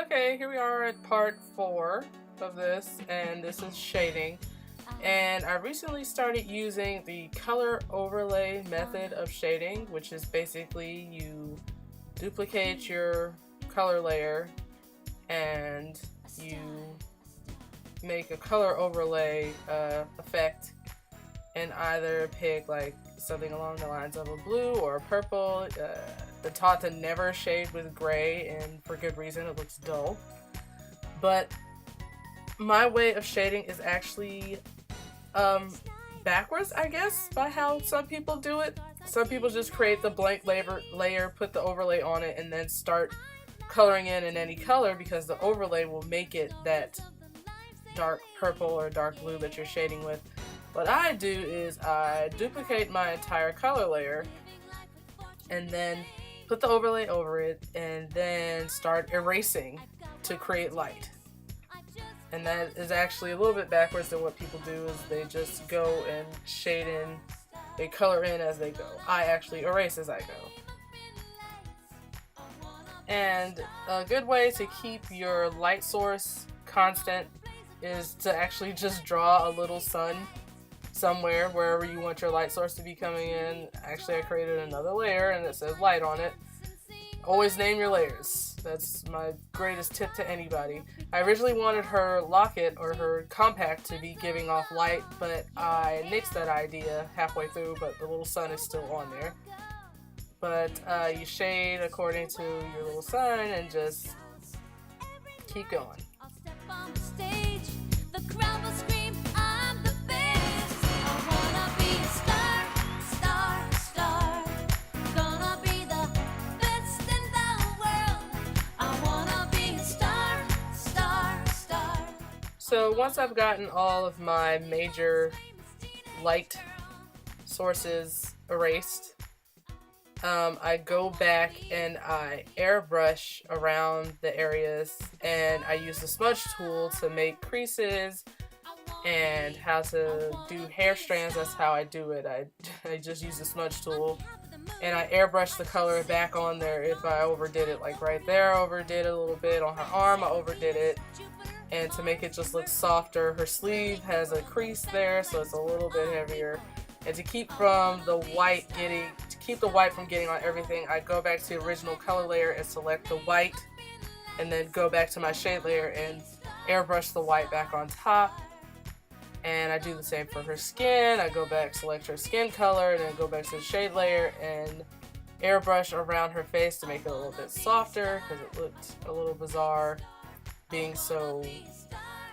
Okay, here we are at part 4 of this, and this is shading. And I recently started using the color overlay method of shading, which is basically you duplicate your color layer and you make a color overlay effect and either pick like something along the lines of a blue or a purple. They're taught to never shade with gray, and for good reason, it looks dull. But my way of shading is actually backwards, I guess, by how some people do it. Some people just create the blank layer, put the overlay on it, and then start coloring in any color, because the overlay will make it that dark purple or dark blue that you're shading with. What I do is I duplicate my entire color layer and then put the overlay over it and then start erasing to create light. And that is actually a little bit backwards than what people do, is they just go and shade in, they color in as they go. I actually erase as I go. And a good way to keep your light source constant is to actually just draw a little sun somewhere, wherever you want your light source to be coming in. Actually, I created another layer and it says light on it. Always name your layers. That's my greatest tip to anybody. I originally wanted her locket or her compact to be giving off light, but I nixed that idea halfway through, but the little sun is still on there. But you shade according to your little sun and just keep going. So once I've gotten all of my major light sources erased, I go back and I airbrush around the areas, and I use the smudge tool to make creases and how to do hair strands. That's how I do it. I just use the smudge tool and I airbrush the color back on there if I overdid it. Like right there, I overdid it a little bit. On her arm, I overdid it. And to make it just look softer, her sleeve has a crease there, so it's a little bit heavier. And to keep the white from getting on everything, I go back to the original color layer and select the white, and then go back to my shade layer and airbrush the white back on top. And I do the same for her skin. I go back, select her skin color, and then go back to the shade layer and airbrush around her face to make it a little bit softer, because it looked a little bizarre being so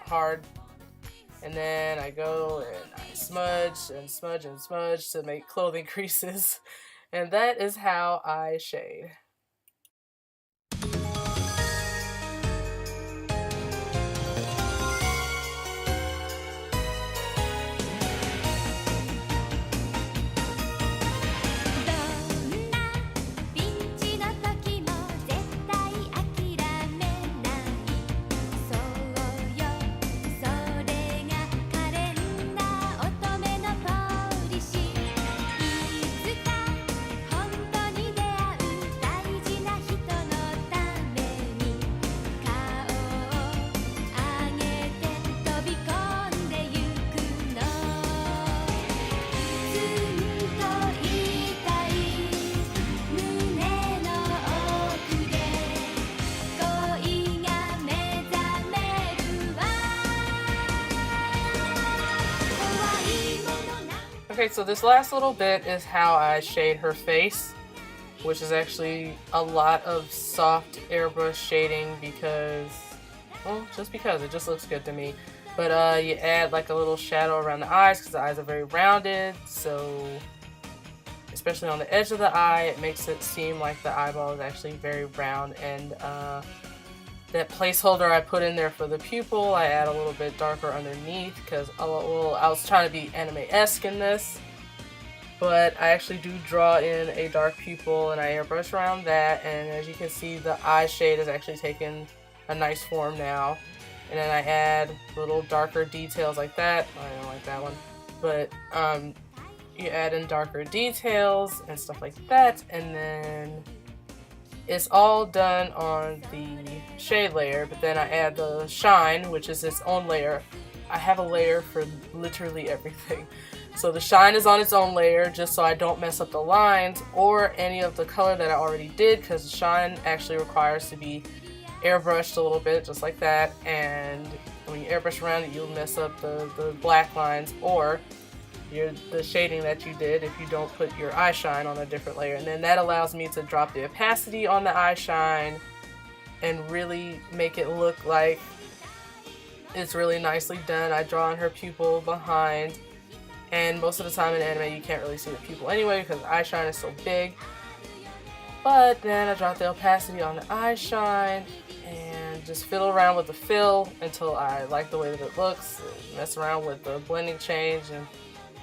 hard. And then I go and I smudge and smudge and smudge to make clothing creases. And that is how I shade. Okay, so this last little bit is how I shade her face, which is actually a lot of soft airbrush shading because, well, just because it just looks good to me. But you add like a little shadow around the eyes, because the eyes are very rounded, so especially on the edge of the eye, it makes it seem like the eyeball is actually very round. And that placeholder I put in there for the pupil, I add a little bit darker underneath, because I was trying to be anime-esque in this. But I actually do draw in a dark pupil and I airbrush around that, and as you can see, the eye shade is actually taken a nice form now. And then I add little darker details like that. I don't like that one. But you add in darker details and stuff like that, and then It's all done on the shade layer, but then I add the shine, which is its own layer. I have a layer for literally everything. So the shine is on its own layer just so I don't mess up the lines or any of the color that I already did, because the shine actually requires to be airbrushed a little bit, just like that, and when you airbrush around it, you'll mess up the black lines or the shading that you did if you don't put your eye shine on a different layer. And then that allows me to drop the opacity on the eye shine and really make it look like it's really nicely done. I draw on her pupil behind, and most of the time in anime you can't really see the pupil anyway because the eye shine is so big. But then I drop the opacity on the eye shine and just fiddle around with the fill until I like the way that it looks. Mess around with the blending change, and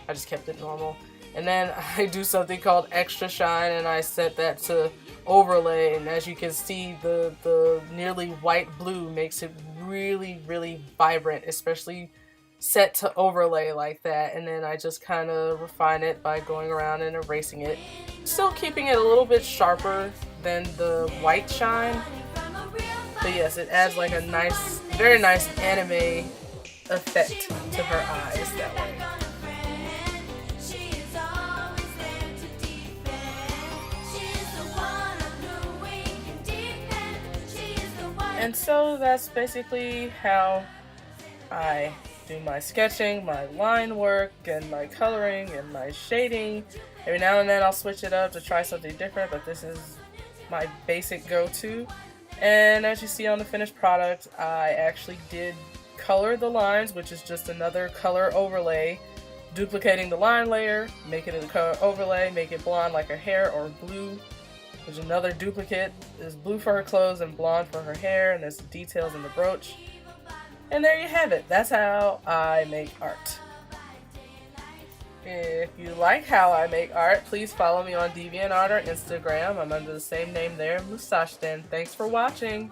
I just kept it normal. And then I do something called extra shine, and I set that to overlay, and as you can see, the nearly white blue makes it really, really vibrant, especially set to overlay like that. And then I just kind of refine it by going around and erasing it, still keeping it a little bit sharper than the white shine. But yes, it adds like a nice, very nice anime effect to her eyes that way. And so that's basically how I do my sketching, my line work, and my coloring, and my shading. Every now and then I'll switch it up to try something different, but this is my basic go-to. And as you see on the finished product, I actually did color the lines, which is just another color overlay, duplicating the line layer, making it a color overlay, make it blonde like her hair, or blue. There's another duplicate. There's blue for her clothes and blonde for her hair, and there's the details in the brooch. And there you have it. That's how I make art. If you like how I make art, please follow me on DeviantArt or Instagram. I'm under the same name there, Musashden. Thanks for watching.